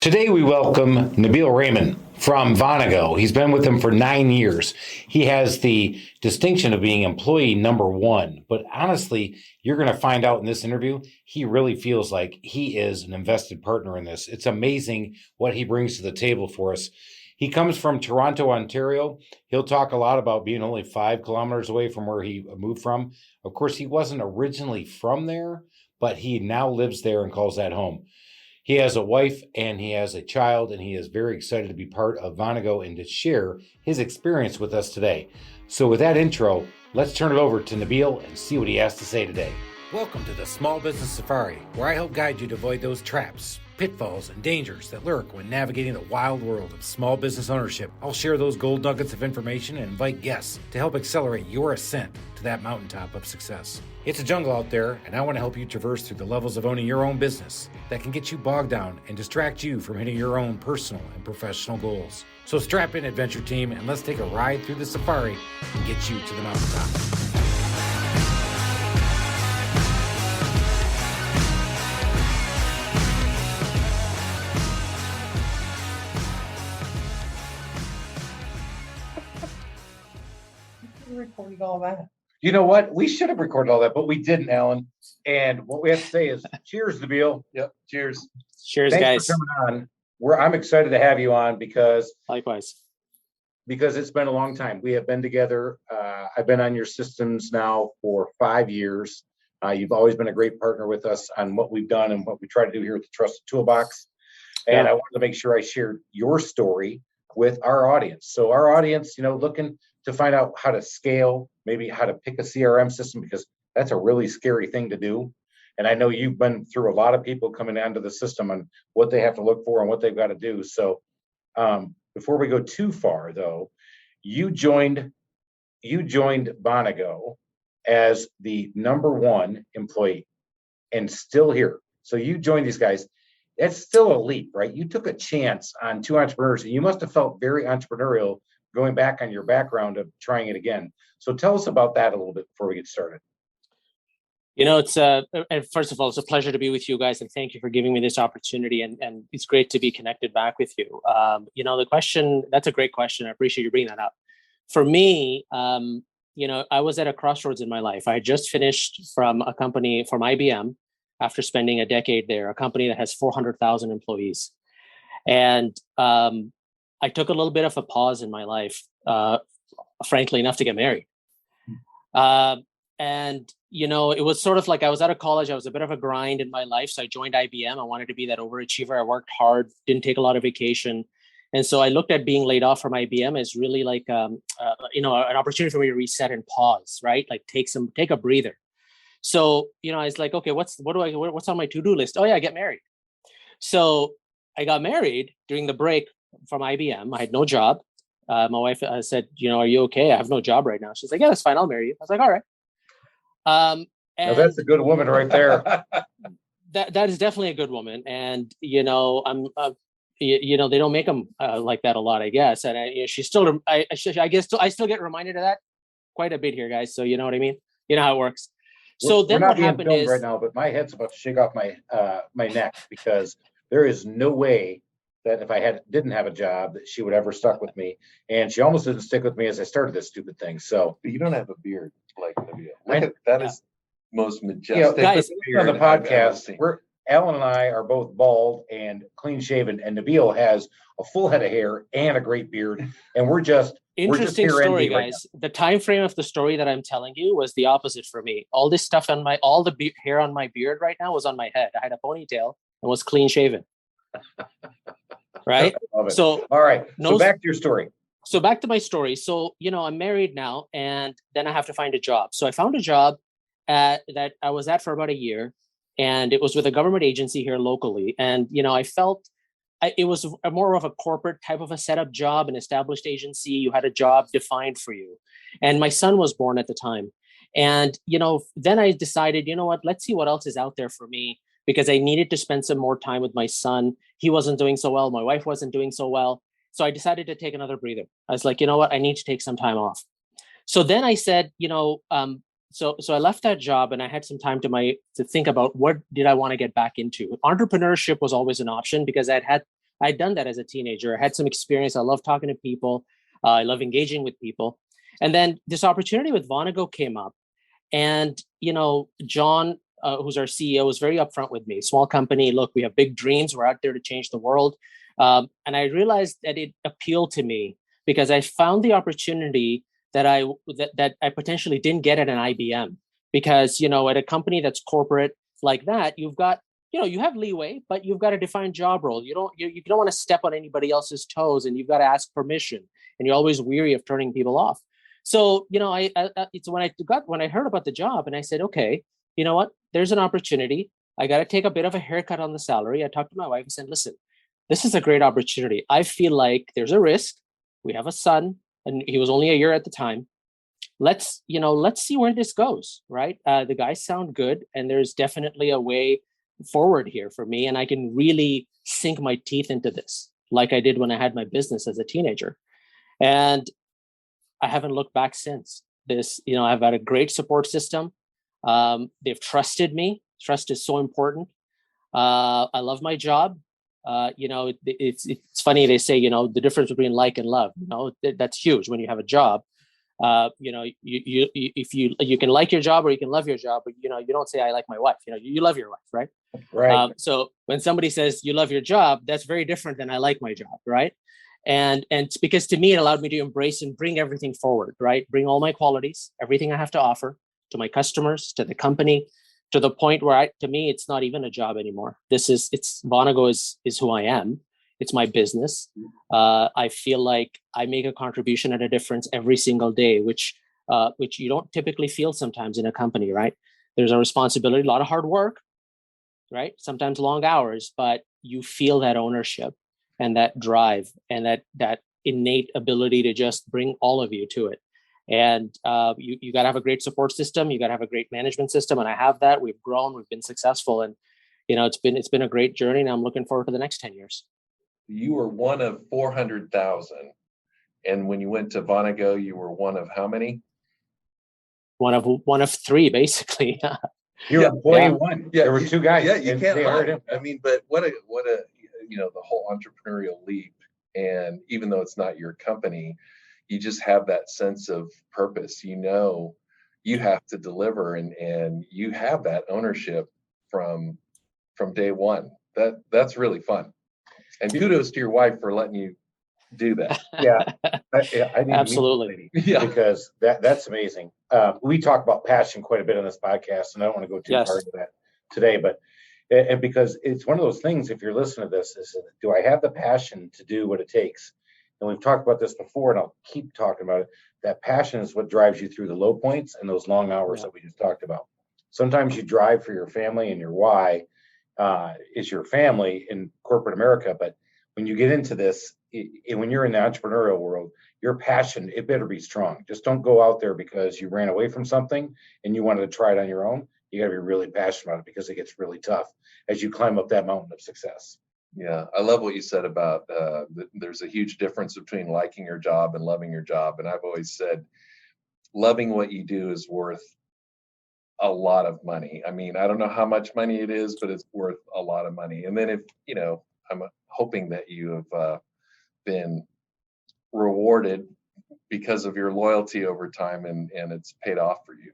Today we welcome Nabeel Rehman from Vonigo. He's been with them for 9 years. He has the distinction of being employee number one, but honestly, you're going to find out in this interview, he really feels like he is an invested partner in this. It's amazing what he brings to the table for us. He comes from Toronto, Ontario. He'll talk a lot about being only 5 kilometers away from where he moved from. Of course, he wasn't originally from there, but he now lives there and calls that home. He has a wife and he has a child, and he is very excited to be part of Vonigo and to share his experience with us today. So, with that intro, let's turn it over to Nabeel and see what he has to say today. Welcome to the Small Business Safari, where I help guide you to avoid those traps, pitfalls, and dangers that lurk when navigating the wild world of small business ownership. I'll share those gold nuggets of information and invite guests to help accelerate your ascent to that mountaintop of success. It's a jungle out there, and I want to help you traverse through the levels of owning your own business that can get you bogged down and distract you from hitting your own personal and professional goals. So strap in, adventure team, and let's take a ride through the safari and get you to the mountaintop. Recorded all that. You know what? We should have recorded all that, but we didn't, Alan. And what we have to say is, cheers, Nabeel. Yep. Cheers. Cheers, Thanks guys. for coming on. I'm excited to have you on because Likewise. it's been a long time. We have been together. I've been on your systems now for 5 years. You've always been a great partner with us on what we've done and what we try to do here at the Trusted Toolbox. And I wanted to make sure I shared your story with our audience. So our audience, looking to find out how to scale, maybe how to pick a CRM system, because that's a really scary thing to do. And I know you've been through a lot of people coming onto the system and what they have to look for and what they've got to do. So before we go too far, though, you joined Vonigo as the number one employee and still here. So you joined these guys. That's still a leap, right? You took a chance on two entrepreneurs, and you must have felt very entrepreneurial going back on your background of trying it again. So tell us about that a little bit before we get started. It's and first of all, it's a pleasure to be with you guys, and thank you for giving me this opportunity. And it's great to be connected back with you. The question, that's a great question. I appreciate you bringing that up. For me, I was at a crossroads in my life. I had just finished from a company from IBM after spending a decade there, a company that has 400,000 employees. And I took a little bit of a pause in my life, frankly enough, to get married. It was sort of like I was out of college. I was a bit of a grind in my life. So I joined IBM. I wanted to be that overachiever. I worked hard, didn't take a lot of vacation. And so I looked at being laid off from IBM as really like, an opportunity for me to reset and pause, right? Like take a breather. So, I was like, okay, what's on my to-do list? Oh yeah, get married. So I got married during the break from IBM. I had no job. My wife said, are you okay? I have no job right now. She's like, yeah, that's fine. I'll marry you. I was like, all right. Now that's a good woman right there. that is definitely a good woman. And, I'm, they don't make them like that a lot, I guess. And she still, I still get reminded of that quite a bit here, guys. So you know what I mean? You know how it works. So then what happened is right now, but my head's about to shake off my neck, because there is no way that if I didn't have a job that she would ever stuck with me, and she almost didn't stick with me as I started this stupid thing. So But you don't have a beard like Nabeel. That is most majestic. guys, on the podcast, Alan and I are both bald and clean shaven, and Nabeel has a full head of hair and a great beard, and we're just interesting story, guys. The time frame of the story that I'm telling you was the opposite for me. All this stuff on all the hair on my beard right now was on my head. I had a ponytail and was clean shaven. Right. So all right. So back to your story. So back to my story. So I'm married now, and then I have to find a job. So I found a job that I was at for about a year, and it was with a government agency here locally. And I felt it was more of a corporate type of a setup job, an established agency. You had a job defined for you. And my son was born at the time. And, then I decided, let's see what else is out there for me, because I needed to spend some more time with my son. He wasn't doing so well. My wife wasn't doing so well. So I decided to take another breather. I was like, I need to take some time off. So then I said, So I left that job and I had some time to think about what did I want to get back into. Entrepreneurship was always an option because I'd had I'd done that as a teenager. I had some experience. I love talking to people. I love engaging with people. And then this opportunity with Vonigo came up. And, John, who's our CEO, was very upfront with me. Small company. Look, we have big dreams. We're out there to change the world. And I realized that it appealed to me because I found the opportunity that I potentially didn't get at an IBM. Because, at a company that's corporate like that, you've got, you have leeway, but you've got a defined job role. You don't want to step on anybody else's toes, and you've got to ask permission, and you're always weary of turning people off. So, it's when I heard about the job, and I said, okay, you know what? There's an opportunity. I got to take a bit of a haircut on the salary. I talked to my wife and said, listen, this is a great opportunity. I feel like there's a risk. We have a son, and he was only a year at the time. Let's see where this goes, right? The guys sound good, and there's definitely a way forward here for me, and I can really sink my teeth into this like I did when I had my business as a teenager. And I haven't looked back since. I've had a great support system. They've trusted me. Trust is so important. I love my job. It's funny, they say, the difference between like and love, that's huge when you have a job. You can like your job or you can love your job, but you don't say I like my wife. You love your wife, right? Right. So when somebody says you love your job, that's very different than I like my job, right? And it's because to me it allowed me to embrace and bring everything forward, right? Bring all my qualities, everything I have to offer to my customers, to the company, to the point where to me it's not even a job anymore. Vonigo is who I am. It's my business. I feel like I make a contribution and a difference every single day, which you don't typically feel sometimes in a company, right? There's a responsibility, a lot of hard work, right? Sometimes long hours, but you feel that ownership and that drive and that innate ability to just bring all of you to it. And you got to have a great support system. You got to have a great management system, and I have that. We've grown, we've been successful, and it's been a great journey. And I'm looking forward to the next 10 years. You were one of 400,000. And when you went to Vonigo, you were one of how many? One of three, basically. You're employee one. Yeah, there were two guys. Yeah, you and can't they hired hide. him. I mean, but what a the whole entrepreneurial leap. And even though it's not your company, you just have that sense of purpose. You have to deliver, and you have that ownership from day one. That's really fun. And kudos to your wife for letting you do that. Yeah, I need Absolutely. to meet this lady because that's amazing. We talk about passion quite a bit on this podcast, and I don't want to go too far into that today, but and because it's one of those things, if you're listening to this, is do I have the passion to do what it takes? And we've talked about this before, and I'll keep talking about it. That passion is what drives you through the low points and those long hours that we just talked about. Sometimes you drive for your family, and your why is your family in corporate America. But when you get into this, when you're in the entrepreneurial world, your passion, it better be strong. Just don't go out there because you ran away from something and you wanted to try it on your own. You got to be really passionate about it because it gets really tough as you climb up that mountain of success. Yeah, I love what you said about there's a huge difference between liking your job and loving your job. And I've always said loving what you do is worth a lot of money. I mean, I don't know how much money it is, but it's worth a lot of money. And then if, I'm hoping that you have been rewarded because of your loyalty over time, and it's paid off for you.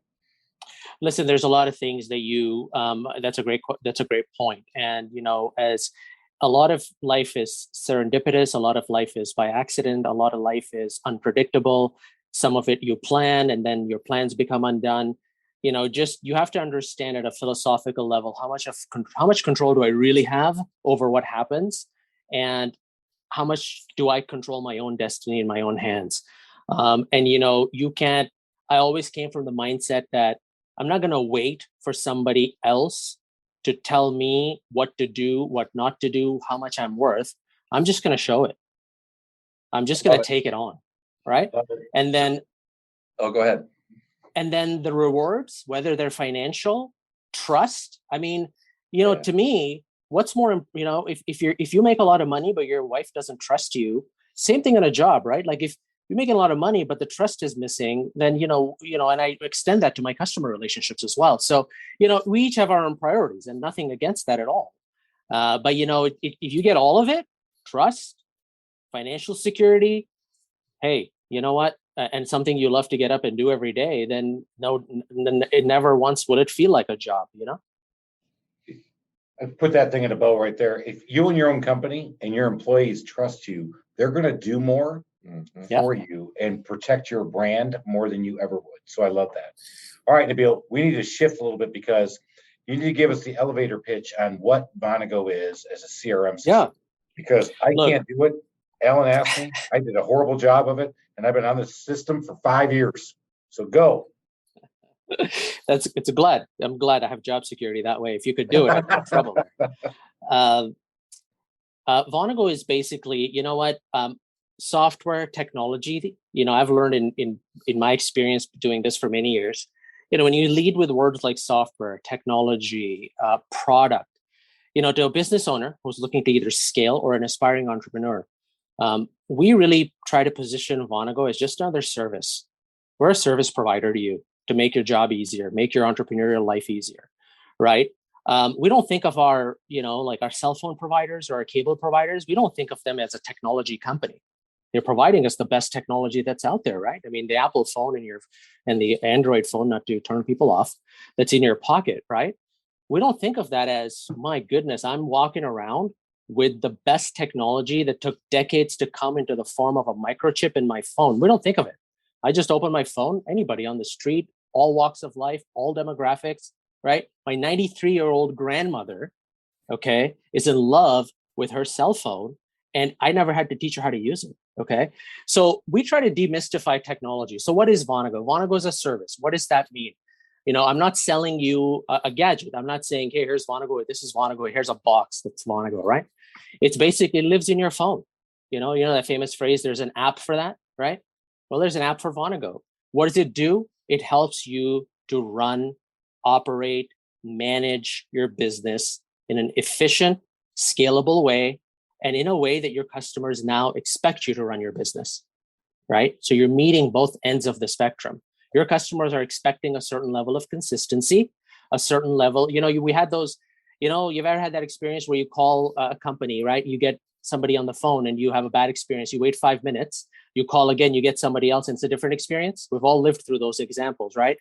Listen, there's a lot of things that that's a great point. And, as a lot of life is serendipitous, a lot of life is by accident, a lot of life is unpredictable. Some of it you plan, and then your plans become undone. You have to understand at a philosophical level, how much control do I really have over what happens? And how much do I control my own destiny in my own hands? You can't, I always came from the mindset that I'm not going to wait for somebody else to tell me what to do, what not to do, how much I'm worth. I'm just going to show it. I'm just going to take it on. Right. And then. Oh, go ahead. And then the rewards, whether they're financial, trust. I mean, to me, what's more, if you make a lot of money, but your wife doesn't trust you, same thing in a job, right? Like if you're making a lot of money, but the trust is missing, then, and I extend that to my customer relationships as well. So, we each have our own priorities, and nothing against that at all. But, if you get all of it, trust, financial security, hey, you know what? And something you love to get up and do every day, then no, it never once would it feel like a job, you know? I put that thing in a bow right there. If you own your own company and your employees trust you, they're going to do more for you and protect your brand more than you ever would. So I love that. All right, Nabeel, we need to shift a little bit because you need to give us the elevator pitch on what Vonigo is as a CRM system. Yeah. Because I Look. can't do it. Alan asked me. I did a horrible job of it, and I've been on this system for 5 years. So go. I'm glad I have job security that way. If you could do it, I'd be in trouble. Vonigo is basically, you know what, software technology. You know, I've learned in my experience doing this for many years. You know, when you lead with words like software, technology, product, you know, to a business owner who's looking to either scale or an aspiring entrepreneur, we really try to position Vonigo as just another service. We're a service provider to you to make your job easier, make your entrepreneurial life easier, right? We don't think of our, you know, like our cell phone providers or our cable providers, we don't think of them as a technology company. They're providing us the best technology that's out there, right? I mean, the Apple phone and the Android phone, not to turn people off, that's in your pocket, right? We don't think of that as, my goodness, I'm walking around with the best technology that took decades to come into the form of a microchip in my phone. We don't think of it. I just open my phone, anybody on the street, all walks of life, all demographics, right? My 93-year-old grandmother, okay, is in love with her cell phone, and I never had to teach her how to use it, okay? So we try to demystify technology. So what is Vonigo? Vonigo is a service. What does that mean? You know, I'm not selling you a gadget. I'm not saying, hey, here's Vonigo, this is Vonigo, here's a box that's Vonigo, right? It's basically, it lives in your phone. You know that famous phrase, there's an app for that, right? Well, there's an app for Vonigo. What does it do? It helps you to run, operate, manage your business in an efficient, scalable way, and in a way that your customers now expect you to run your business, right? So you're meeting both ends of the spectrum. Your customers are expecting a certain level of consistency, a certain level, you know, we had those, you know, you've ever had that experience where you call a company, right? You get somebody on the phone and you have a bad experience. You wait 5 minutes, you call again, you get somebody else, and it's a different experience. We've all lived through those examples, right?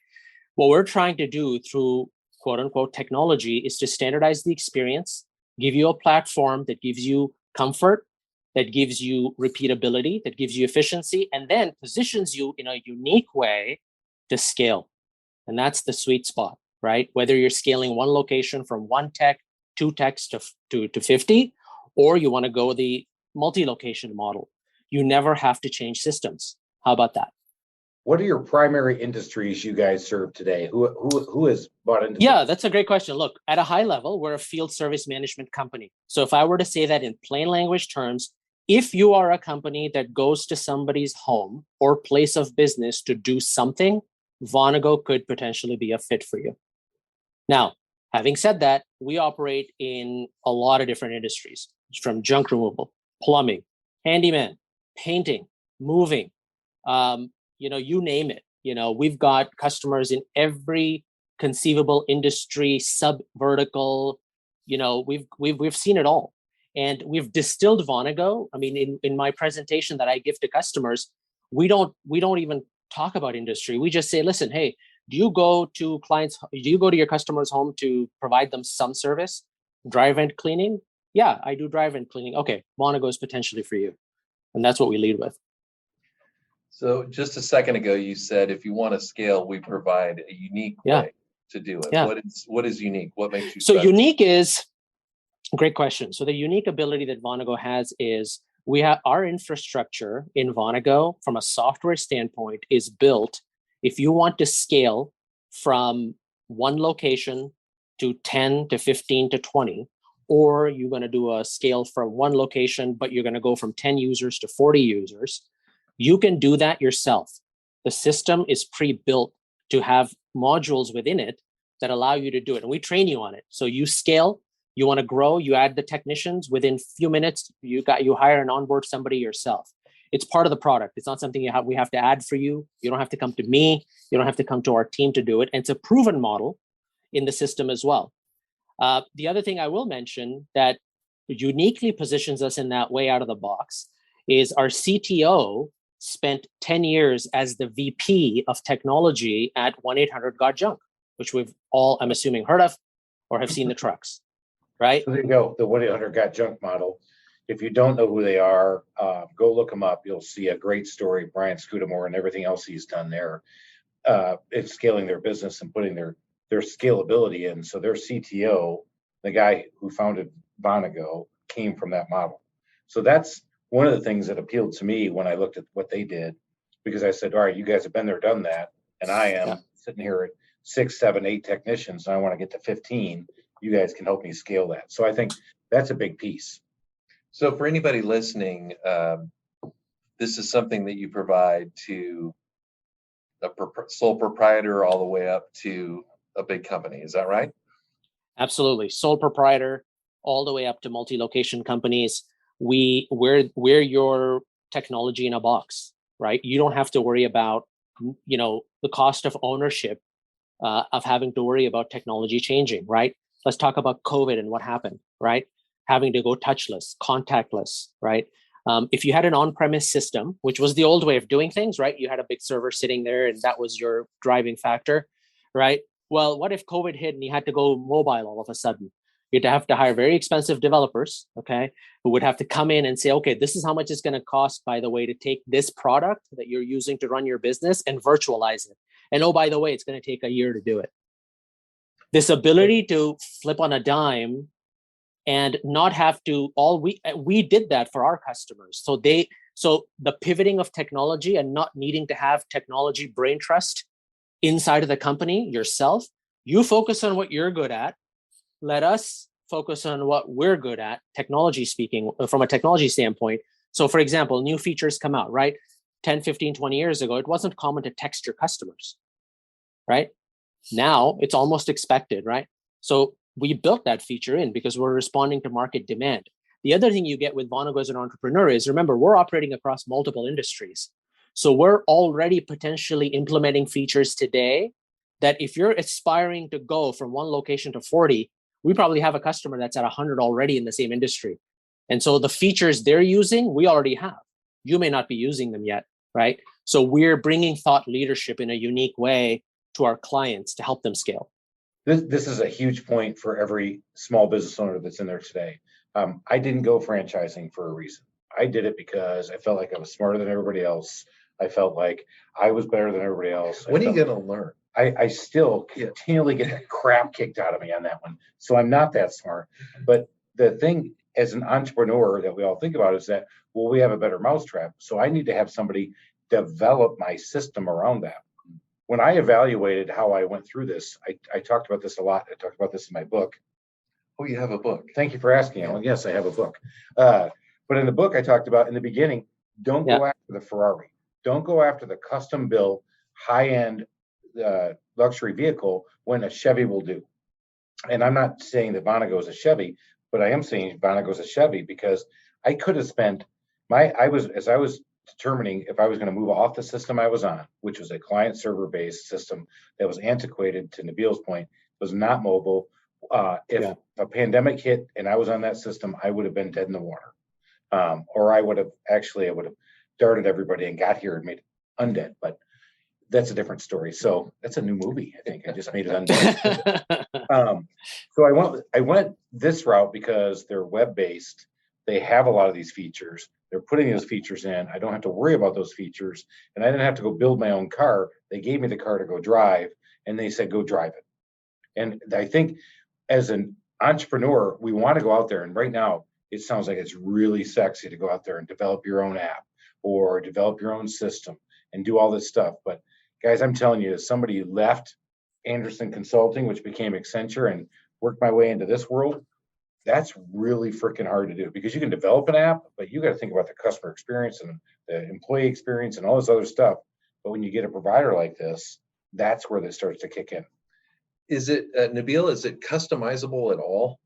What we're trying to do through quote unquote technology is to standardize the experience, give you a platform that gives you comfort, that gives you repeatability, that gives you efficiency, and then positions you in a unique way to scale. And that's the sweet spot, right? Whether you're scaling one location from 1 tech, 2 techs to 50, or you want to go the multi-location model, you never have to change systems. How about that? What are your primary industries you guys serve today? Who has bought into Yeah, that's a great question. Look, at a high level, we're a field service management company. So if I were to say that in plain language terms, if you are a company that goes to somebody's home or place of business to do something, Vonigo could potentially be a fit for you. Now, having said that, we operate in a lot of different industries, from junk removal, plumbing, handyman, painting, moving, you know, you name it. You know, we've got customers in every conceivable industry, sub-vertical, you know, we've seen it all. And we've distilled Vonigo. I mean, in my presentation that I give to customers, we don't even talk about industry. We just say, listen, hey, do you go to your customer's home to provide them some service? Dry vent cleaning? Yeah, I do dry vent cleaning. Okay, Vonigo is potentially for you. And that's what we lead with. So just a second ago, you said if you want to scale, we provide a unique way to do it. Yeah. What is unique? What makes you so special? unique is great question. So the unique ability that Vonigo has is we have our infrastructure in Vonigo from a software standpoint is built. If you want to scale from 1 location to 10 to 15 to 20, or you're going to do a scale from 1 location, but you're going to go from 10 users to 40 users, you can do that yourself. The system is pre-built to have modules within it that allow you to do it. And we train you on it. So you scale, you want to grow, you add the technicians, within a few minutes, you hire and onboard somebody yourself. It's part of the product. It's not something we have to add for you. You don't have to come to me. You don't have to come to our team to do it. And it's a proven model in the system as well. The other thing I will mention that uniquely positions us in that way out of the box is our CTO spent 10 years as the VP of technology at 1-800-GOT-JUNK, which we've all, I'm assuming, heard of or have seen the trucks, right? So there you go, the 1-800-GOT-JUNK model. If you don't know who they are, go look them up. You'll see a great story, Brian Scudamore and everything else he's done there. It's scaling their business and putting their scalability in. So their CTO, the guy who founded Vonigo, came from that model. So that's one of the things that appealed to me when I looked at what they did, because I said, all right, you guys have been there, done that. And I am sitting here at 6, 7, 8 technicians, and I want to get to 15. You guys can help me scale that. So I think that's a big piece. So for anybody listening, this is something that you provide to a sole proprietor all the way up to a big company. Is that right? Absolutely. Sole proprietor all the way up to multi-location companies. We're your technology in a box, right? You don't have to worry about, the cost of ownership of having to worry about technology changing, right? Let's talk about COVID and what happened, right? Having to go touchless, contactless, right? If you had an on-premise system, which was the old way of doing things, right? You had a big server sitting there and that was your driving factor, right? Well, what if COVID hit and you had to go mobile all of a sudden? You'd have to hire very expensive developers, okay, who would have to come in and say, okay, this is how much it's going to cost, by the way, to take this product that you're using to run your business and virtualize it. And oh, by the way, it's going to take a year to do it. This ability to flip on a dime and not have to we did that for our customers. So the pivoting of technology and not needing to have technology brain trust inside of the company yourself, you focus on what you're good at. Let us focus on what we're good at, technology speaking, from a technology standpoint. So for example, new features come out, right? 10, 15, 20 years ago, it wasn't common to text your customers, right? Now it's almost expected, right? So we built that feature in because we're responding to market demand. The other thing you get with Vonigo as an entrepreneur is, remember, we're operating across multiple industries. So we're already potentially implementing features today that if you're aspiring to go from one location to 40, we probably have a customer that's at 100 already in the same industry. And so the features they're using, we already have. You may not be using them yet, right? So we're bringing thought leadership in a unique way to our clients to help them scale. This is a huge point for every small business owner that's in there today. I didn't go franchising for a reason. I did it because I felt like I was smarter than everybody else. I felt like I was better than everybody else. When are you going to learn? I still continually get the crap kicked out of me on that one. So I'm not that smart. But the thing as an entrepreneur that we all think about is that, well, we have a better mousetrap. So I need to have somebody develop my system around that. When I evaluated how I went through this, I talked about this a lot. I talked about this in my book. Oh, you have a book. Thank you for asking, Alan. Yes, I have a book. But in the book, I talked about in the beginning, don't go after the Ferrari. Don't go after the custom built, high-end luxury vehicle when a Chevy will do. And I'm not saying that Vonigo is a Chevy, but I am saying Vonigo is a Chevy because I could have spent as I was determining if I was going to move off the system I was on, which was a client server based system that was antiquated, to Nabeel's point, was not mobile. If a pandemic hit and I was on that system, I would have been dead in the water. Or I would have darted everybody and got here and made it undead. But that's a different story. So that's a new movie. I think I just made it undead. So I went this route because they're web-based. They have a lot of these features. They're putting those features in. I don't have to worry about those features. And I didn't have to go build my own car. They gave me the car to go drive, and they said, go drive it. And I think as an entrepreneur, we want to go out there. And right now, it sounds like it's really sexy to go out there and develop your own app or develop your own system and do all this stuff. But guys, I'm telling you, as somebody who left Anderson Consulting, which became Accenture, and worked my way into this world, that's really freaking hard to do because you can develop an app, but you got to think about the customer experience and the employee experience and all this other stuff. But when you get a provider like this, that's where this starts to kick in. Is it, Nabeel, is it customizable at all?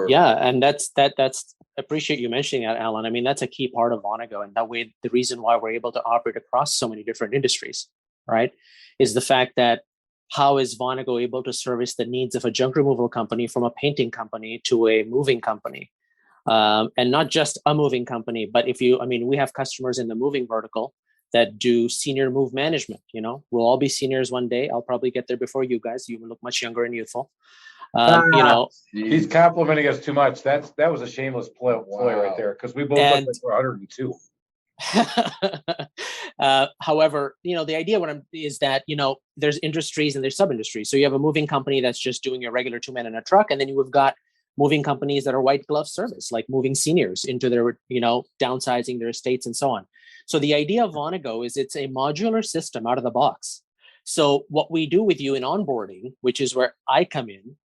Yeah, and that's appreciate you mentioning that, Alan. I mean, that's a key part of Vonigo, and that way, the reason why we're able to operate across so many different industries, right, is the fact that how is Vonigo able to service the needs of a junk removal company from a painting company to a moving company? And not just a moving company, but we have customers in the moving vertical that do senior move management. We'll all be seniors one day. I'll probably get there before you guys. You look much younger and youthful. He's complimenting us too much. That was a shameless play right there, because we both look like we're 102. However, the idea is that, there's industries and there's sub-industries. So you have a moving company that's just doing a regular 2 men in a truck. And then you've got moving companies that are white glove service, like moving seniors into their, downsizing their estates and so on. So the idea of Vonigo is it's a modular system out of the box. So what we do with you in onboarding, which is where I come in,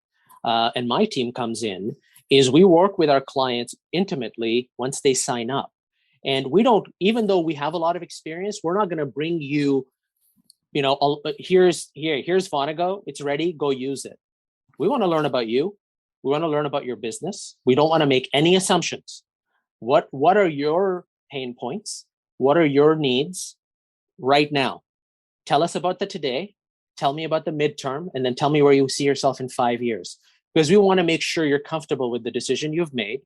and my team comes in, is we work with our clients intimately once they sign up. And we don't, even though we have a lot of experience, we're not going to bring you, here's Vonigo, it's ready, go use it. We want to learn about you. We want to learn about your business. We don't want to make any assumptions. What are your pain points? What are your needs right now? Tell us about the today. Tell me about the midterm, and then tell me where you see yourself in 5 years. Because we want to make sure you're comfortable with the decision you've made,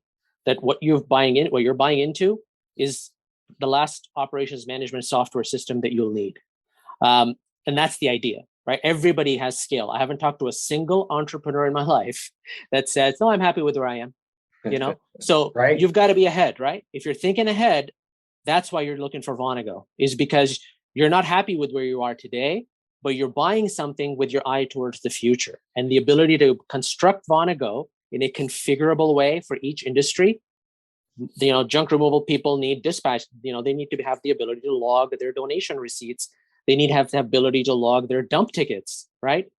that what you're buying into is the last operations management software system that you'll need. And that's the idea, right? Everybody has scale. I haven't talked to a single entrepreneur in my life that says, no, I'm happy with where I am. So right. You've got to be ahead, right? If you're thinking ahead, that's why you're looking for Vonigo, is because you're not happy with where you are today, but you're buying something with your eye towards the future. And the ability to construct Vonigo in a configurable way for each industry. Junk removal people need dispatch. They need to have the ability to log their donation receipts. They need to have the ability to log their dump tickets, right?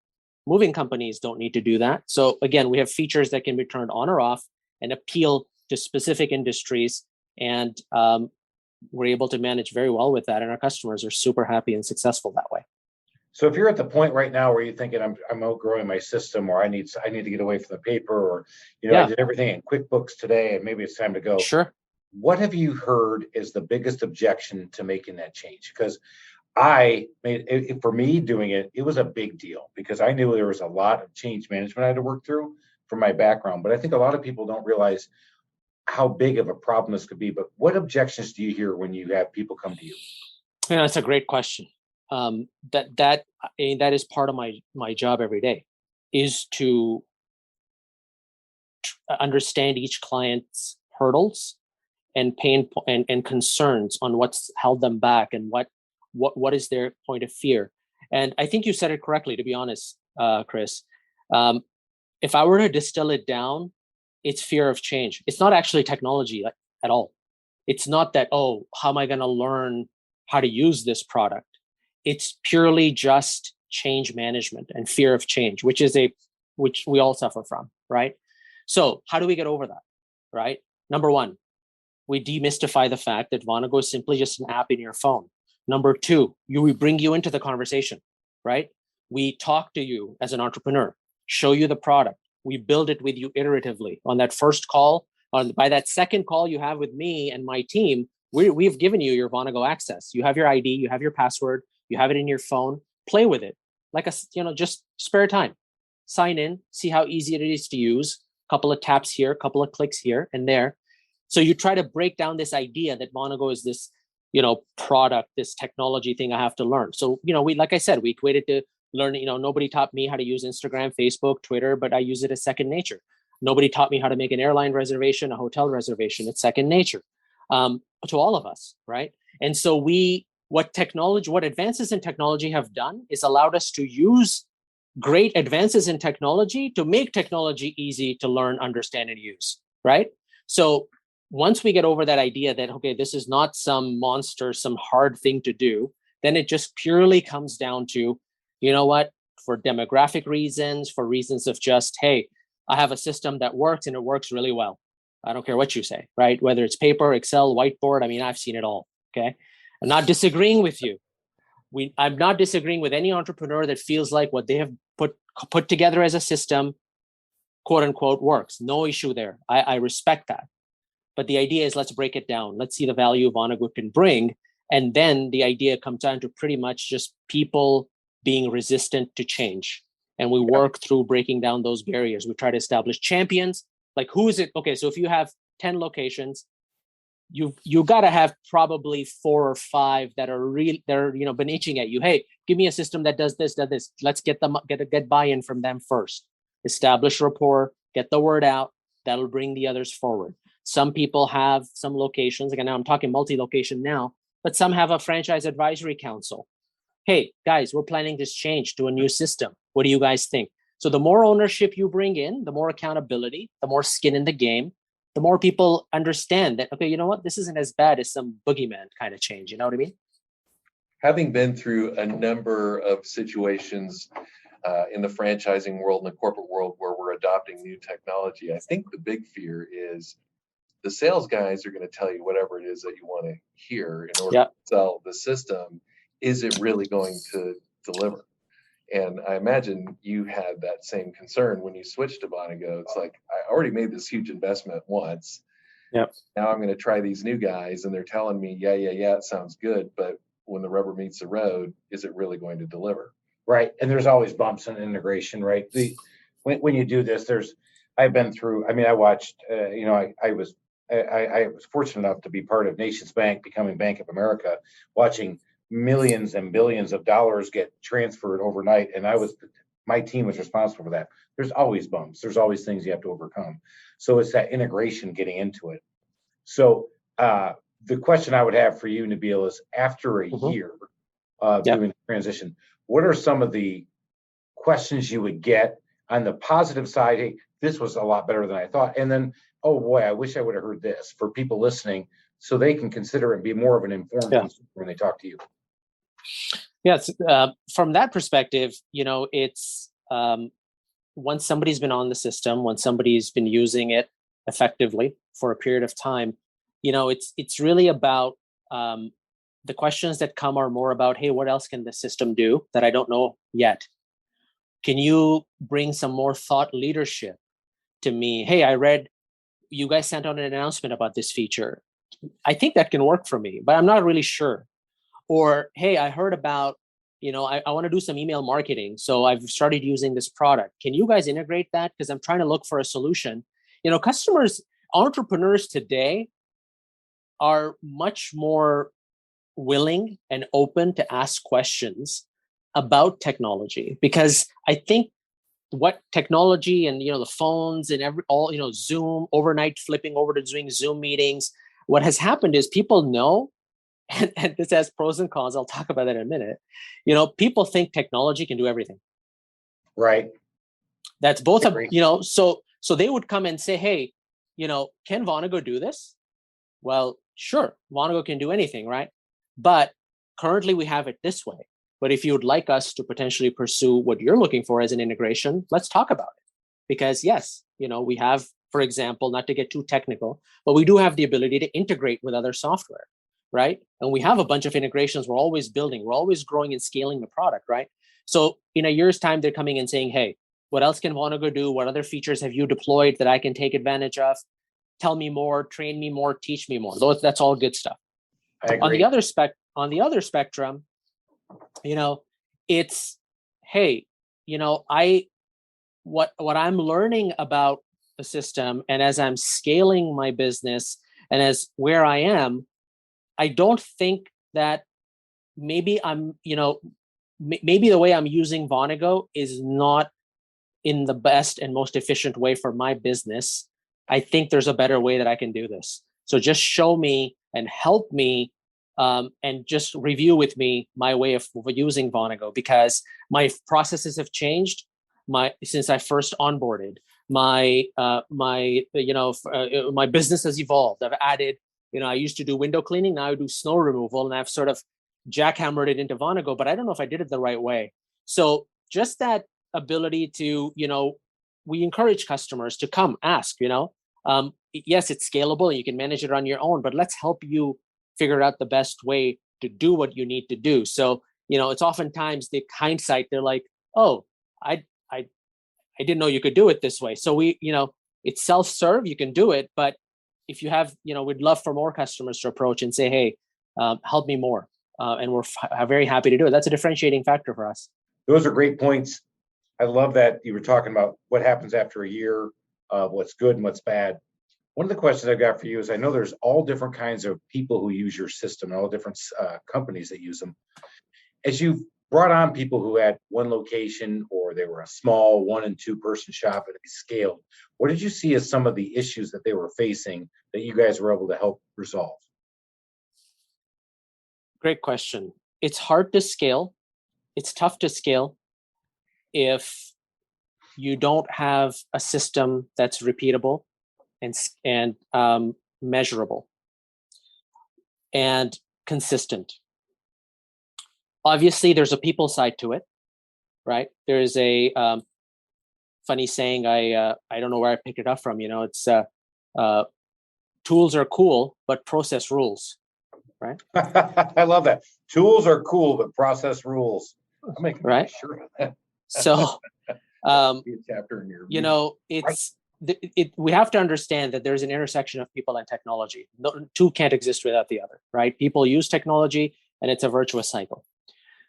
Moving companies don't need to do that. So again, we have features that can be turned on or off and appeal to specific industries. And we're able to manage very well with that. And our customers are super happy and successful that way. So if you're at the point right now where you're thinking I'm outgrowing my system, or I need to get away from the paper, or I did everything in QuickBooks today and maybe it's time to go. Sure. What have you heard is the biggest objection to making that change? Because for me doing it was a big deal, because I knew there was a lot of change management I had to work through from my background. But I think a lot of people don't realize how big of a problem this could be. But what objections do you hear when you have people come to you? Yeah, that's a great question. That is part of my job every day, is to understand each client's hurdles and pain and concerns on what's held them back and what is their point of fear. And I think you said it correctly, to be honest, Chris. If I were to distill it down, it's fear of change. It's not actually technology at all. It's not that, how am I going to learn how to use this product? It's purely just change management and fear of change, which we all suffer from, right? So how do we get over that, right? Number one, we demystify the fact that Vonigo is simply just an app in your phone. Number two, we bring you into the conversation, right? We talk to you as an entrepreneur, show you the product. We build it with you iteratively. On that first call, by that second call you have with me and my team, we've given you your Vonigo access. You have your ID, you have your password, you have it in your phone. Play with it, just spare time. Sign in, see how easy it is to use. A couple of taps here, a couple of clicks here and there. So you try to break down this idea that Vonigo is this, product, this technology thing I have to learn. So, like I said, we equated to learning, nobody taught me how to use Instagram, Facebook, Twitter, but I use it as second nature. Nobody taught me how to make an airline reservation, a hotel reservation. It's second nature to all of us, right? And so what advances in technology have done is allowed us to use great advances in technology to make technology easy to learn, understand, and use, right? So once we get over that idea that, okay, this is not some monster, some hard thing to do, then it just purely comes down to, for demographic reasons, for reasons of just, hey, I have a system that works and it works really well. I don't care what you say, right? Whether it's paper, Excel, whiteboard, I've seen it all, okay? I'm not disagreeing with you. I'm not disagreeing with any entrepreneur that feels like what they have put together as a system, quote unquote, works. No issue there. I respect that. But the idea is, let's break it down. Let's see the value Vonigo can bring. And then the idea comes down to pretty much just people being resistant to change. And we work through breaking down those barriers. We try to establish champions. Like, who is it? Okay, so if you have 10 locations, you got to have probably 4 or 5 that are been itching at you. Hey, give me a system that does this, does this. Let's get buy-in from them first. Establish rapport, get the word out. That'll bring the others forward. Some people have some locations. Again, I'm talking multi-location now, but some have a franchise advisory council. Hey, guys, we're planning this change to a new system. What do you guys think? So the more ownership you bring in, the more accountability, the more skin in the game, the more people understand that, okay, you know what, this isn't as bad as some boogeyman kind of change. You know what I mean? Having been through a number of situations in the franchising world and the corporate world where we're adopting new technology, I think the big fear is the sales guys are going to tell you whatever it is that you want to hear in order to sell the system. Is it really going to deliver? And I imagine you had that same concern when you switched to Vonigo. It's like, I already made this huge investment once. Yep. Now I'm going to try these new guys and they're telling me, yeah, it sounds good. But when the rubber meets the road, is it really going to deliver? Right. And there's always bumps in integration, right? When you do this, I've been through, I watched, I was fortunate enough to be part of Nations Bank becoming Bank of America, watching millions and billions of dollars get transferred overnight. And my team was responsible for that. There's always bumps. There's always things you have to overcome. So it's that integration getting into it. So the question I would have for you, Nabeel, is after a year of doing the transition, what are some of the questions you would get on the positive side? Hey, this was a lot better than I thought. And then, oh boy, I wish I would have heard this, for people listening so they can consider it and be more of an informed consumer when they talk to you. Yes. From that perspective, it's once somebody's been on the system, once somebody's been using it effectively for a period of time, it's really about the questions that come are more about, hey, what else can the system do that I don't know yet? Can you bring some more thought leadership to me? Hey, I read you guys sent out an announcement about this feature. I think that can work for me, but I'm not really sure. Or, hey, I heard about, I want to do some email marketing. So I've started using this product. Can you guys integrate that? Because I'm trying to look for a solution. Entrepreneurs today are much more willing and open to ask questions about technology, because I think what technology and the phones and Zoom, overnight flipping over to doing Zoom meetings, what has happened is people know, and this has pros and cons, I'll talk about that in a minute. People think technology can do everything. Right. That's both so they would come and say, hey, can Vonigo do this? Well, sure, Vonigo can do anything, right? But currently we have it this way. But if you would like us to potentially pursue what you're looking for as an integration, let's talk about it. Because yes, we have, for example, not to get too technical, but we do have the ability to integrate with other software, right? And we have a bunch of integrations we're always building. We're always growing and scaling the product, right? So in a year's time, they're coming and saying, hey, what else can Vonigo do? What other features have you deployed that I can take advantage of? Tell me more, train me more, teach me more. That's all good stuff. I agree. On the other spectrum, it's, hey, what I'm learning about the system, and as I'm scaling my business and as where I am, I don't think that maybe maybe the way I'm using Vonigo is not in the best and most efficient way for my business. I think there's a better way that I can do this. So just show me and help me and just review with me my way of using Vonigo, because my processes have changed since I first onboarded. My business has evolved. I've added, I used to do window cleaning. Now I do snow removal, and I've sort of jackhammered it into Vonigo, but I don't know if I did it the right way. So just that ability to, we encourage customers to come ask, yes, it's scalable and you can manage it on your own, but let's help you figure out the best way to do what you need to do. So, it's oftentimes the hindsight, they're like, oh, I didn't know you could do it this way. So it's self-serve, you can do it, but if you have, we'd love for more customers to approach and say, hey, help me more. And we're very happy to do it. That's a differentiating factor for us. Those are great points. I love that you were talking about what happens after a year, what's good and what's bad. One of the questions I've got for you is, I know there's all different kinds of people who use your system and all different companies that use them. As you've brought on people who had one location, or they were a small 1 and 2 person shop and they scaled, what did you see as some of the issues that they were facing that you guys were able to help resolve? Great question. It's hard to scale. It's tough to scale if you don't have a system that's repeatable and measurable and consistent. Obviously, there's a people side to it, right? There is a funny saying. I don't know where I picked it up from. It's tools are cool, but process rules, right? I love that. Tools are cool, but process rules. I'm making sure of that. So, Be a chapter in your we have to understand that there's an intersection of people and technology. No, two can't exist without the other, right? People use technology, and it's a virtuous cycle.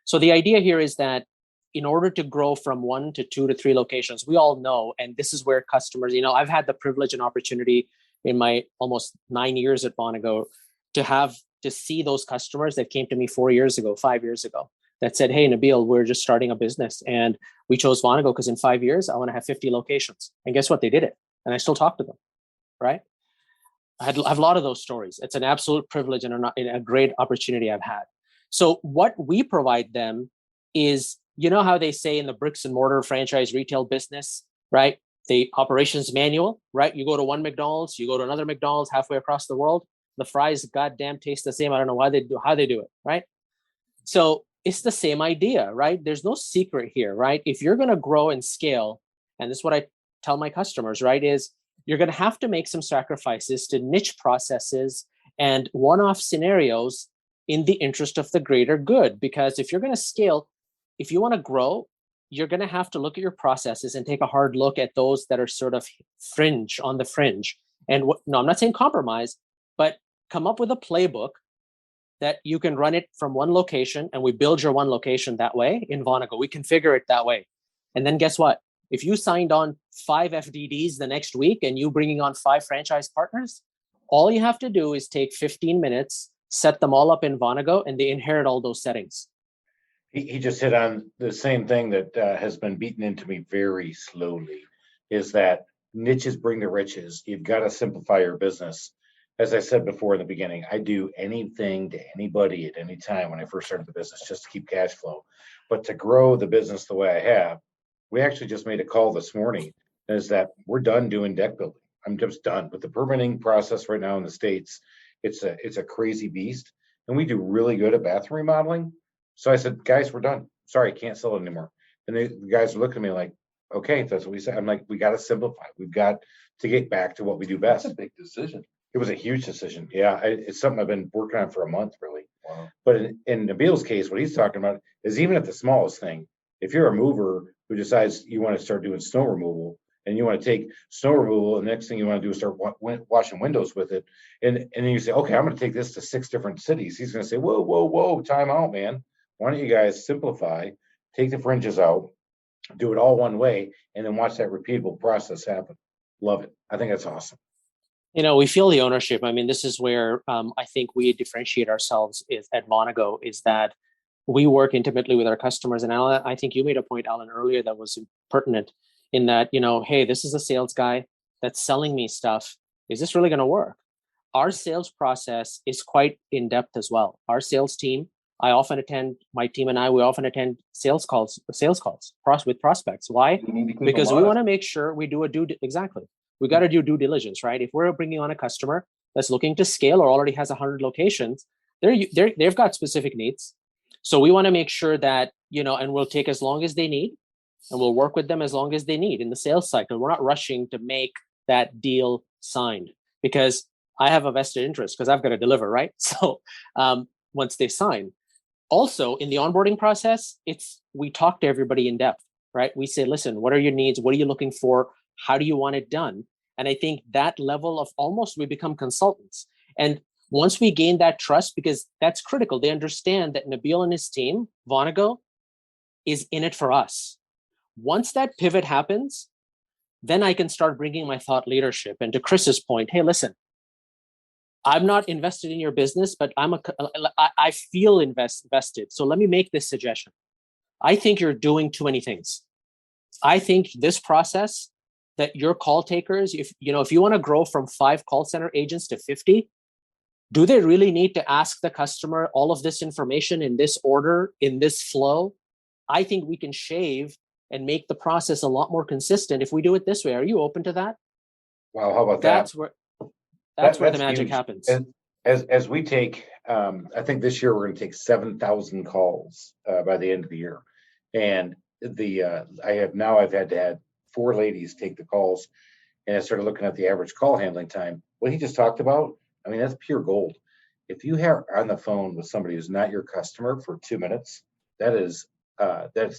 So the idea here is that in order to grow from 1 to 2 to 3 locations, we all know, and this is where customers, I've had the privilege and opportunity in my almost 9 years at Vonigo to see those customers that came to me 4 years ago, 5 years ago, that said, "Hey, Nabeel, we're just starting a business, and we chose Vonigo because in 5 years, I want to have 50 locations." And guess what? They did it. And I still talk to them, right? I have a lot of those stories. It's an absolute privilege and a great opportunity I've had. So what we provide them is, how they say in the bricks and mortar franchise retail business, right? The operations manual, right? You go to one McDonald's, you go to another McDonald's halfway across the world. The fries goddamn taste the same. I don't know how they do it, right? So it's the same idea, right? There's no secret here, right? If you're going to grow and scale, and this is what I tell my customers, right, is you're going to have to make some sacrifices to niche processes and one-off scenarios in the interest of the greater good. Because if you're going to scale, if you want to grow, you're going to have to look at your processes and take a hard look at those that are sort of on the fringe. And no, I'm not saying compromise, but come up with a playbook that you can run it from one location, and we build your one location that way in Vonigo. We configure it that way. And then guess what? If you signed on 5 FDDs the next week and you bringing on 5 franchise partners, all you have to do is take 15 minutes, set them all up in Vonigo, and they inherit all those settings. He just hit on the same thing that has been beaten into me very slowly, is that niches bring the riches. You've got to simplify your business. As I said before in the beginning, I do anything to anybody at any time when I first started the business just to keep cash flow. But to grow the business the way I have, we actually just made a call this morning, is that we're done doing deck building. I'm just done with the permitting process right now in the States. It's a crazy beast, and we do really good at bathroom remodeling. So I said, guys, we're done. Sorry, I can't sell it anymore. And the guys are looking at me like, okay, if that's what we said. I'm like, we got to simplify. We've got to get back to what we do best. That's a big decision. It was a huge decision. Yeah, it's something I've been working on for a month, really. Wow. But in Nabeel's case, what he's talking about is even at the smallest thing. If you're a mover who decides you want to start doing snow removal, and you want to take snow removal, and the next thing you want to do is start washing windows with it, and then you say, okay, I'm going to take this to 6 different cities. He's going to say, whoa, time out, man. Why don't you guys simplify, take the fringes out, do it all one way, and then watch that repeatable process happen. Love it. I think that's awesome. We feel the ownership. I mean, this is where I think we differentiate ourselves at Vonigo, is that we work intimately with our customers. And Alan, I think you made a point, Alan, earlier that was pertinent in that, hey, this is a sales guy that's selling me stuff. Is this really going to work? Our sales process is quite in depth as well. Our sales team, my team and I, we often attend sales calls with prospects. Why? Because we want to make sure we do exactly. We got to do due diligence, right? If we're bringing on a customer that's looking to scale or already has 100 locations, they've got specific needs. So we want to make sure that, and we'll take as long as they need, and we'll work with them as long as they need in the sales cycle. We're not rushing to make that deal signed, because I have a vested interest, because I've got to deliver, right? So once they sign. Also, in the onboarding process, we talk to everybody in depth, right? We say, listen, what are your needs? What are you looking for? How do you want it done? And I think that level of we become consultants. And once we gain that trust, because that's critical, they understand that Nabeel and his team, Vonigo, is in it for us. Once that pivot happens, then I can start bringing my thought leadership. And to Chris's point, hey, listen, I'm not invested in your business, but I feel invested. So let me make this suggestion. I think you're doing too many things. I think this process that your call takers, if you want to grow from 5 call center agents to 50, do they really need to ask the customer all of this information in this order, in this flow? I think we can shave and make the process a lot more consistent if we do it this way. Are you open to that? Wow, how about that? That's where the That's magic huge. happens. As we take, I think this year we're going to take 7,000 calls by the end of the year, and I've had to have 4 ladies take the calls, and I started looking at the average call handling time. What he just talked about, I mean, that's pure gold. If you have on the phone with somebody who's not your customer for 2 minutes, that's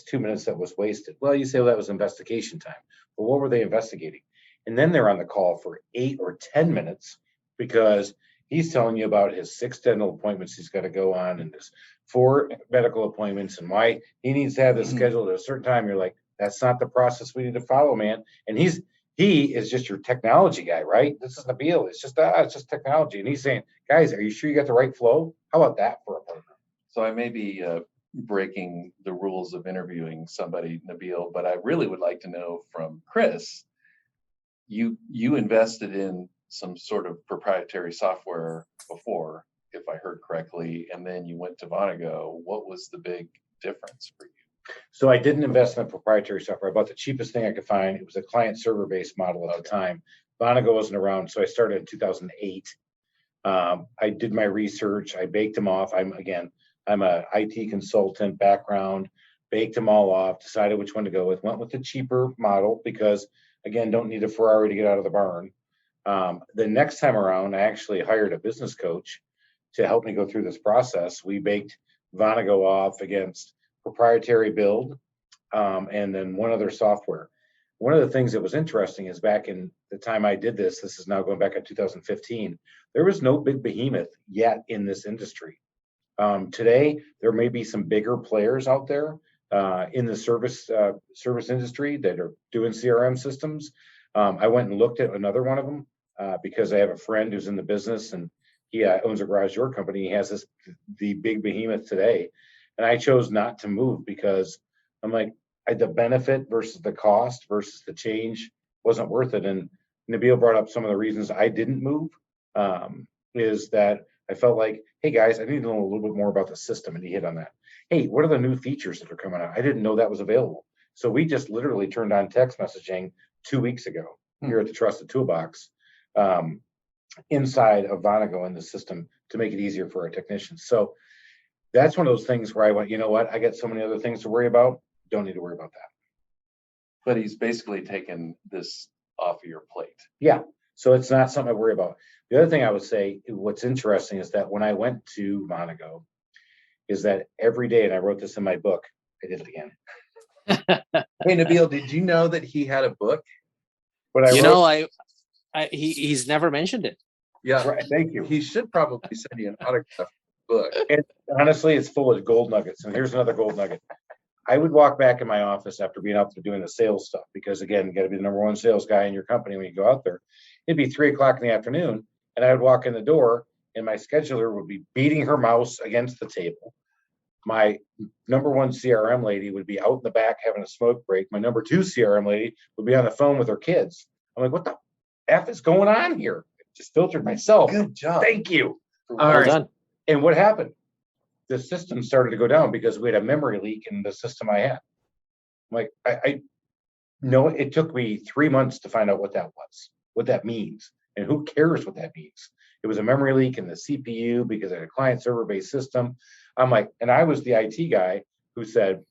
2 minutes that was wasted. Well, you say, well, that was investigation time. Well, what were they investigating? And then they're on the call for 8 or 10 minutes because he's telling you about his 6 dental appointments he's got to go on and his 4 medical appointments and why he needs to have this scheduled at a certain time. You're like, that's not the process we need to follow, man. And he is just your technology guy, right? This is Nabeel. It's just technology. And he's saying, guys, are you sure you got the right flow? How about that for a partner? So I may be breaking the rules of interviewing somebody, Nabeel, but I really would like to know from Chris, you invested in some sort of proprietary software before, if I heard correctly, and then you went to Vonigo. What was the big difference for you? So I didn't invest in the proprietary software. I bought the cheapest thing I could find. It was a client server based model at the time. Vonigo wasn't around, so I started in 2008. I did my research. I baked them off. I'm a IT consultant background, baked them all off, decided which one to go with, went with the cheaper model because, again, don't need a Ferrari to get out of the barn. The next time around, I actually hired a business coach to help me go through this process. We baked Vonigo off against proprietary build and then one other software. One of the things that was interesting is back in the time I did this is now going back in 2015, there was no big behemoth yet in this industry. Today, there may be some bigger players out there in the service industry that are doing CRM systems. I went and looked at another one of them because I have a friend who's in the business and he owns a garage door company. He has the big behemoth today. And I chose not to move because I'm like, the benefit versus the cost versus the change wasn't worth it. And Nabeel brought up some of the reasons I didn't move is that I felt like, hey guys, I need to know a little bit more about the system. And he hit on that. Hey, what are the new features that are coming out? I didn't know that was available. So we just literally turned on text messaging 2 weeks ago here at the Trusted Toolbox inside of Vonigo in the system to make it easier for our technicians. So that's one of those things where I went, you know what? I got so many other things to worry about. Don't need to worry about that. But he's basically taken this off of your plate. Yeah. So it's not something I worry about. The other thing I would say, what's interesting is that when I went to Vonigo, is that every day, and I wrote this in my book, I did it again. Hey, Nabeel, did you know that he had a book? But He's never mentioned it. Yeah. Right, thank you. He should probably send you an autographed book. And honestly, it's full of gold nuggets. And here's another gold nugget. I would walk back in my office after being out there doing the sales stuff, because again, you got to be the number one sales guy in your company when you go out there. It'd be 3:00 in the afternoon, and I would walk in the door, and my scheduler would be beating her mouse against the table. My number one CRM lady would be out in the back having a smoke break. My number 2 CRM lady would be on the phone with her kids. I'm like, what the F is going on here? Just filtered myself. Good job. Thank you. Well done. And what happened? The system started to go down because we had a memory leak in the system I had. I'm like, I know it took me 3 months to find out what that was, what that means, and who cares what that means. It was a memory leak in the CPU because I had a client server based system. I'm like, and I was the IT guy who said,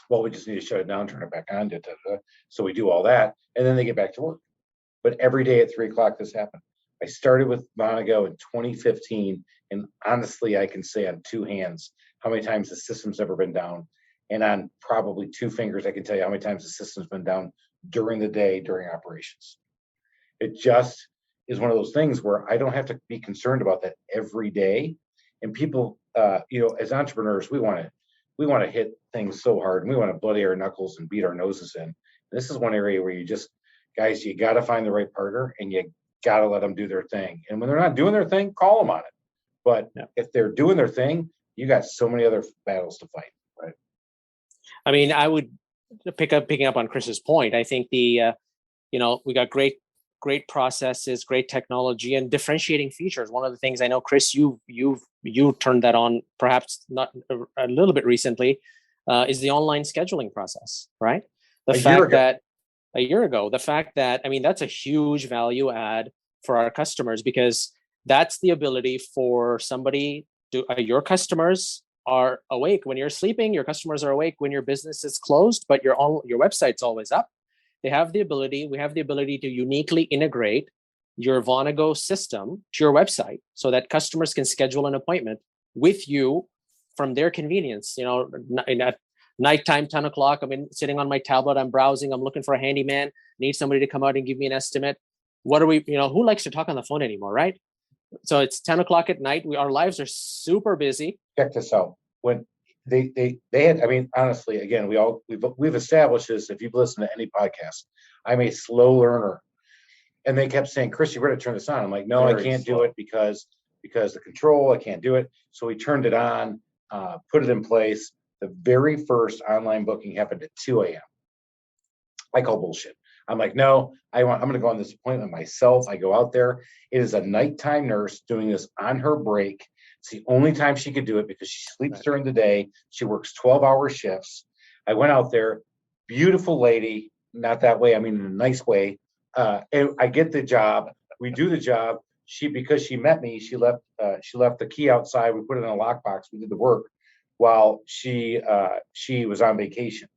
well, we just need to shut it down, turn it back on. So we do all that, and then they get back to work. But every day at 3:00, this happened. I started with Vonigo in 2015, and honestly, I can say on 2 hands how many times the system's ever been down. And on probably 2 fingers, I can tell you how many times the system's been down during the day, during operations. It just is one of those things where I don't have to be concerned about that every day. And people, as entrepreneurs, we want to hit things so hard, and we want to bloody our knuckles and beat our noses in. This is one area where you just guys, you got to find the right partner and you got to let them do their thing. And when they're not doing their thing, call them on it. But if they're doing their thing, you got so many other battles to fight. Right. I mean, I would picking up on Chris's point. I think we got great processes, great technology, and differentiating features. One of the things I know, Chris, you turned that on, perhaps not a little bit recently, is the online scheduling process, right? A year ago, the fact that, I mean, that's a huge value add for our customers, because that's the ability for somebody to, your customers are awake when you're sleeping, your customers are awake when your business is closed, but your website's always up. We have the ability to uniquely integrate your Vonigo system to your website so that customers can schedule an appointment with you from their convenience. At nighttime, 10 o'clock, I'm sitting on my tablet, I'm browsing, I'm looking for a handyman, need somebody to come out and give me an estimate. Who likes to talk on the phone anymore, right? So it's 10 o'clock at night. Our lives are super busy. Check this out. When they had, honestly, again, we've established this. If you've listened to any podcast, I'm a slow learner, and they kept saying, "Chris, you better turn this on." I'm like, "No, I can't do it because the control, I can't do it." So we turned it on, put it in place. The very first online booking happened at 2 a.m. I call bullshit. I'm like, no, I'm going to go on this appointment myself. I go out there. It is a nighttime nurse doing this on her break. It's the only time she could do it because she sleeps during the day. She works 12-hour shifts. I went out there, beautiful lady, not that way, in a nice way. And I get the job. We do the job. Because she met me, she left the key outside. We put it in a lockbox. We did the work while she was on vacation,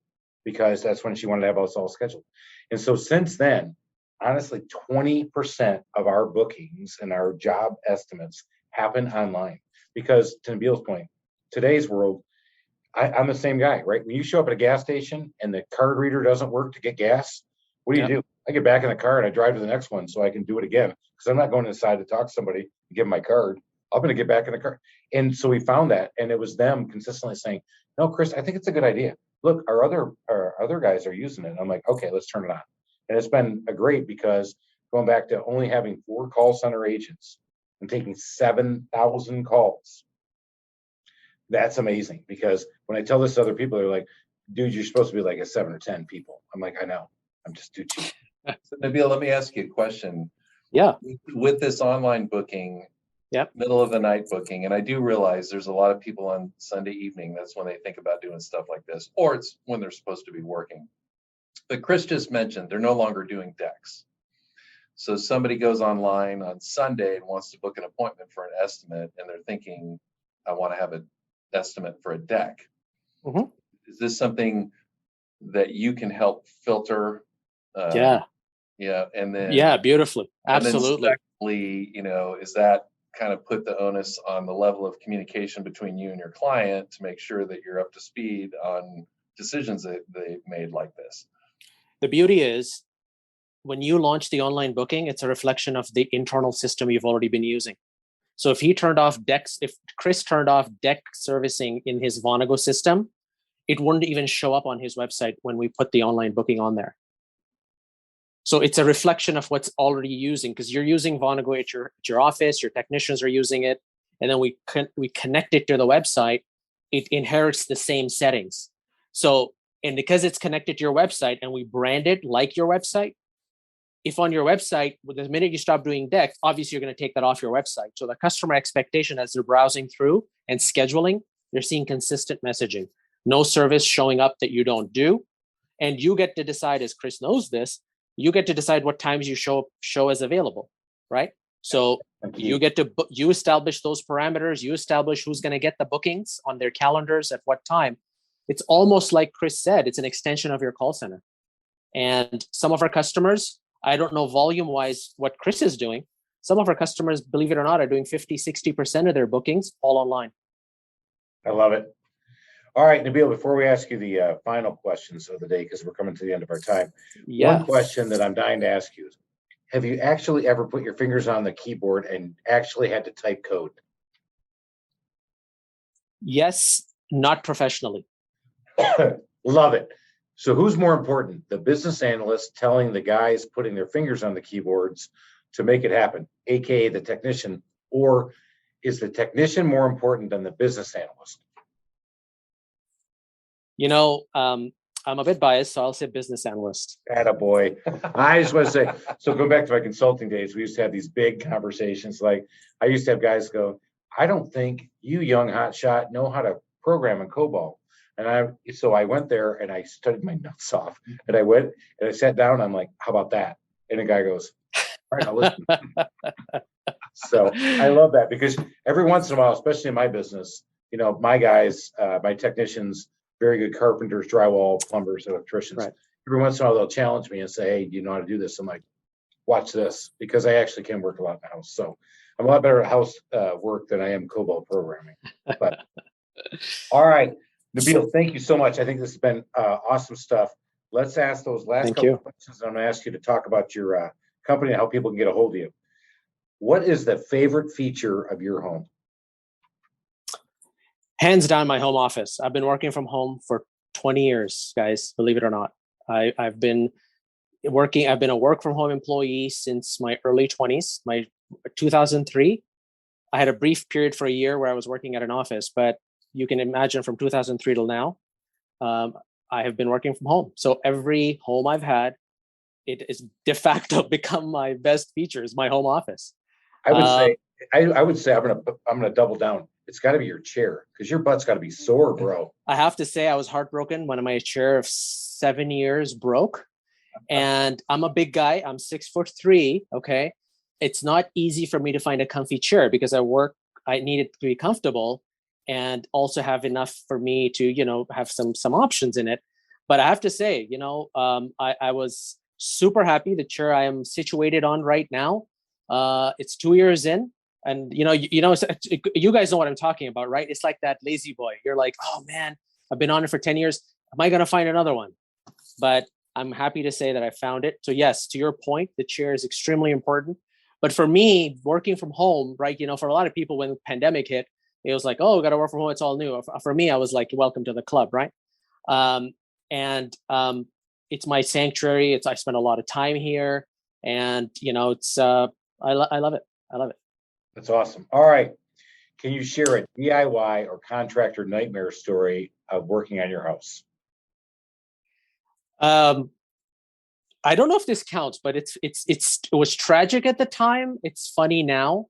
because that's when she wanted to have us all scheduled. And so since then, honestly, 20% of our bookings and our job estimates happen online. Because to Nabeel's point, today's world, I'm the same guy, right? When you show up at a gas station and the card reader doesn't work to get gas, what do? I get back in the car and I drive to the next one so I can do it again, because I'm not going inside to talk to somebody and give them my card. I'm going to get back in the car. And so we found that, and it was them consistently saying, "No, Chris, I think it's a good idea. Look, our other guys are using it." I'm like, "Okay, let's turn it on." And it's been great, because going back to only having 4 call center agents and taking 7,000 calls, that's amazing. Because when I tell this to other people, they're like, "Dude, you're supposed to be like a 7 or 10 people." I'm like, "I know. I'm just too cheap." So Nabeel, let me ask you a question. Yeah. With this online booking, middle of the night booking, and I do realize there's a lot of people on Sunday evening, that's when they think about doing stuff like this, or it's when they're supposed to be working. But Chris just mentioned they're no longer doing decks. So somebody goes online on Sunday and wants to book an appointment for an estimate, and they're thinking, "I want to have an estimate for a deck." Mm-hmm. Is this something that you can help filter? And then beautifully, absolutely. And then secondly, is that kind of put the onus on the level of communication between you and your client to make sure that you're up to speed on decisions that they've made like this? The beauty is, when you launch the online booking, it's a reflection of the internal system you've already been using. So if Chris turned off deck servicing in his Vonigo system, it wouldn't even show up on his website when we put the online booking on there. So it's a reflection of what's already using, because you're using Vonigo at your office, your technicians are using it, and then we connect it to the website. It inherits the same settings. So, and because it's connected to your website and we brand it like your website, if on your website, the minute you stop doing decks, obviously you're going to take that off your website. So the customer expectation as they're browsing through and scheduling, they're seeing consistent messaging. No service showing up that you don't do. And you get to decide, as Chris knows this, you get to decide what times you show as available, right? So you get to you establish those parameters, you establish who's going to get the bookings on their calendars at what time. It's almost like Chris said, it's an extension of your call center. And some of our customers, I don't know volume-wise what Chris is doing. Some of our customers, believe it or not, are doing 50, 60% of their bookings all online. I love it. All right, Nabeel, before we ask you the final questions of the day, because we're coming to the end of our time, one question that I'm dying to ask you is, have you actually ever put your fingers on the keyboard and actually had to type code? Yes, not professionally. Love it. So who's more important, the business analyst telling the guys putting their fingers on the keyboards to make it happen, aka the technician, or is the technician more important than the business analyst? I'm a bit biased, so I'll say business analyst. Attaboy. I just want to say, so go back to my consulting days. We used to have these big conversations. Like I used to have guys go, I don't think you young hotshot know how to program in COBOL. So I went there and I studied my nuts off and I went and I sat down. I'm like, how about that? And the guy goes, all right, I'll listen. So I love that because every once in a while, especially in my business, my guys, my technicians, very good carpenters, drywall, plumbers, electricians. Right. Every once in a while, they'll challenge me and say, hey, do you know how to do this? I'm like, watch this, because I actually can work a lot in the house. So I'm a lot better at house work than I am COBOL programming. But all right, Nabeel, thank you so much. I think this has been awesome stuff. Let's ask those last couple of questions. I'm going to ask you to talk about your company and how people can get a hold of you. What is the favorite feature of your home? Hands down, my home office. I've been working from home for 20 years, guys, believe it or not. I've been a work from home employee since my early 20s. My 2003, I had a brief period for a year where I was working at an office, but you can imagine from 2003 till now, I have been working from home. So every home I've had, it is de facto become my best features, my home office. I would say I'm gonna double down. It's got to be your chair because your butt's got to be sore, bro. I have to say I was heartbroken when my chair of 7 years broke. And I'm a big guy. I'm 6'3". Okay. It's not easy for me to find a comfy chair because I need it to be comfortable and also have enough for me to, have some options in it. But I have to say, I was super happy. The chair I am situated on right now, it's 2 years in. And you guys know what I'm talking about, right? It's like that lazy boy. You're like, oh man, I've been on it for 10 years. Am I going to find another one? But I'm happy to say that I found it. So yes, to your point, the chair is extremely important. But for me, working from home, right? For a lot of people, when the pandemic hit, it was like, oh, we got to work from home. It's all new. For me, I was like, welcome to the club, right? It's my sanctuary. I spend a lot of time here, and it's I love it. I love it. That's awesome. All right. Can you share a DIY or contractor nightmare story of working on your house? I don't know if this counts, but it was tragic at the time. It's funny now.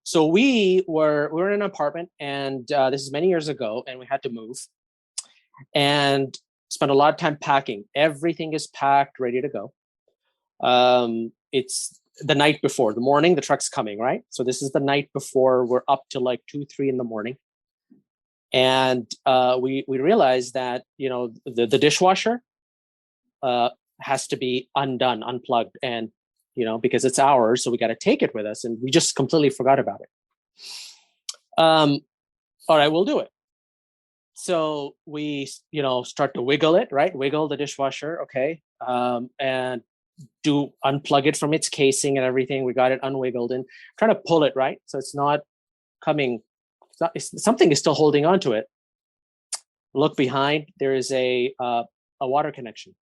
So we were in an apartment, and this is many years ago, and we had to move and spent a lot of time packing. Everything is packed, ready to go. It's the night before, the morning, the truck's coming, right? So this is the night before. We're up to like 2-3 in the morning. And we realized that, the dishwasher has to be unplugged. And, because it's ours, so we got to take it with us. And we just completely forgot about it. All right, we'll do it. So we, start to wiggle it, right? Wiggle the dishwasher. Okay. And unplug it from its casing and everything. We got it unwiggled and trying to pull it, right? So it's not coming. Something is still holding on to it. Look behind. There is a water connection.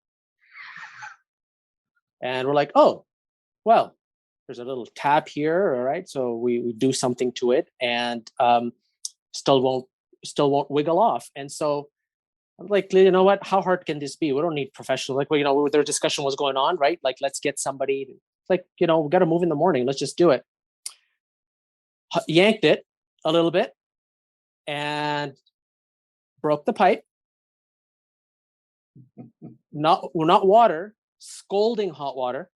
And we're like, oh, well, there's a little tap here. All right. So we do something to it and still won't wiggle off. And so I'm like, you know what? How hard can this be? We don't need professional. Like, their discussion was going on, right? Like, let's get somebody. Like, we got to move in the morning. Let's just do it. Yanked it a little bit and broke the pipe. Not water, scalding hot water.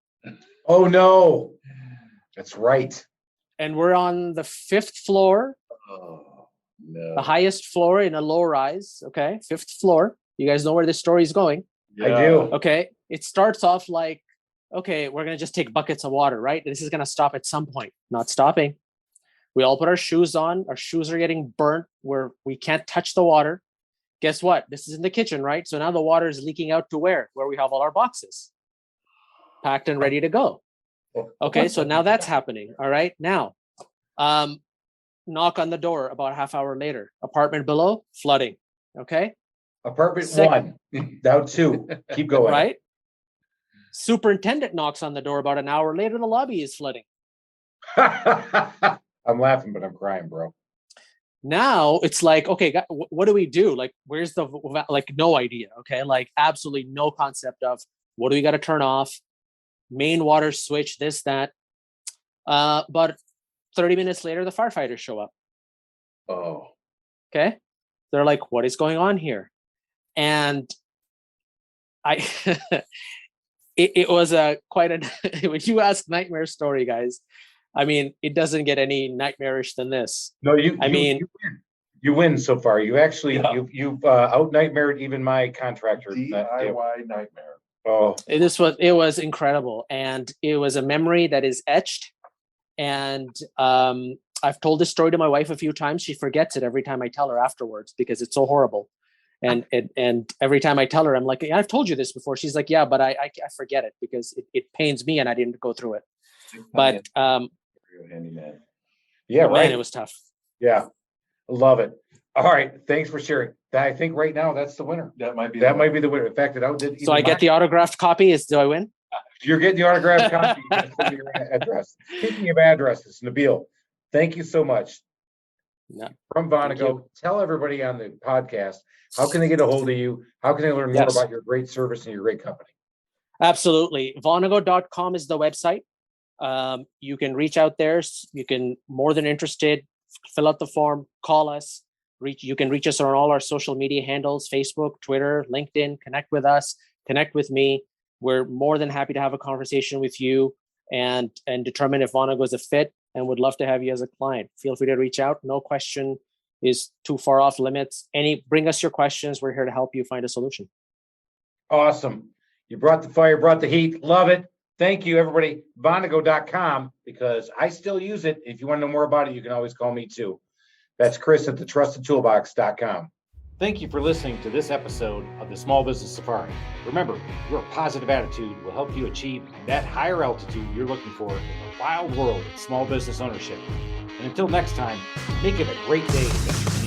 Oh no, that's right. And we're on the 5th floor. Oh. No. The highest floor in a low rise. Okay. 5th floor. You guys know where this story is going. Yeah. I do. Okay. It starts off like, okay, we're going to just take buckets of water, right? This is going to stop at some point. Not stopping. We all put our shoes on. Our shoes are getting burnt where we can't touch the water. Guess what? This is in the kitchen, right? So now the water is leaking out to where we have all our boxes packed and ready to go. Okay. So now that's happening. All right. Now, knock on the door about a half hour later. Apartment below, flooding. Okay. Apartment Second. 1, now 2. Keep going. Right? Superintendent knocks on the door about an hour later. The lobby is flooding. I'm laughing, but I'm crying, bro. Now it's like, okay, what do we do? Like, where's the, like, no idea. Okay. Like, absolutely no concept of what do we got to turn off? Main water switch, this, that. But 30 minutes later, the firefighters show up. Oh, Okay. They're like, what is going on here? And I, it was quite a, when you ask nightmare story, guys, I mean, it doesn't get any nightmarish than this. No, you win. You win so far. You actually, Yeah. you've out nightmared even my contractor. DIY nightmare. Oh, It was incredible. And it was a memory that is etched. And I've told this story to my wife a few times. She forgets it every time I tell her afterwards because it's so horrible. And every time I tell her, I'm like, yeah, I've told you this before. She's like, yeah, but I forget it because it pains me and I didn't go through it. But Handyman. yeah, man, right. it was tough. Yeah, love it. All right, thanks for sharing. I think right now that's the winner. That might be The winner. In fact, it outdid. So I get the autographed copy. Do I win? You're getting the autographed copy. You can send your address. Speaking of addresses, Nabeel, thank you so much. No. From Thank you. Vonigo, tell everybody on the podcast, how can they get a hold of you? How can they learn more Yes. about your great service and your great company? Absolutely. Vonigo.com is the website. You can reach out there. You can, more than interested, fill out the form, call us. You can reach us on all our social media handles, Facebook, Twitter, LinkedIn. Connect with us, connect with me. We're more than happy to have a conversation with you and determine if Vonigo is a fit, and would love to have you as a client. Feel free to reach out. No question is too far off limits. Bring us your questions. We're here to help you find a solution. Awesome. You brought the fire, brought the heat. Love it. Thank you, everybody. Vonigo.com, because I still use it. If you want to know more about it, you can always call me too. That's Chris at thetrustedtoolbox.com. Thank you for listening to this episode of the Small Business Safari. Remember, your positive attitude will help you achieve that higher altitude you're looking for in the wild world of small business ownership. And until next time, make it a great day.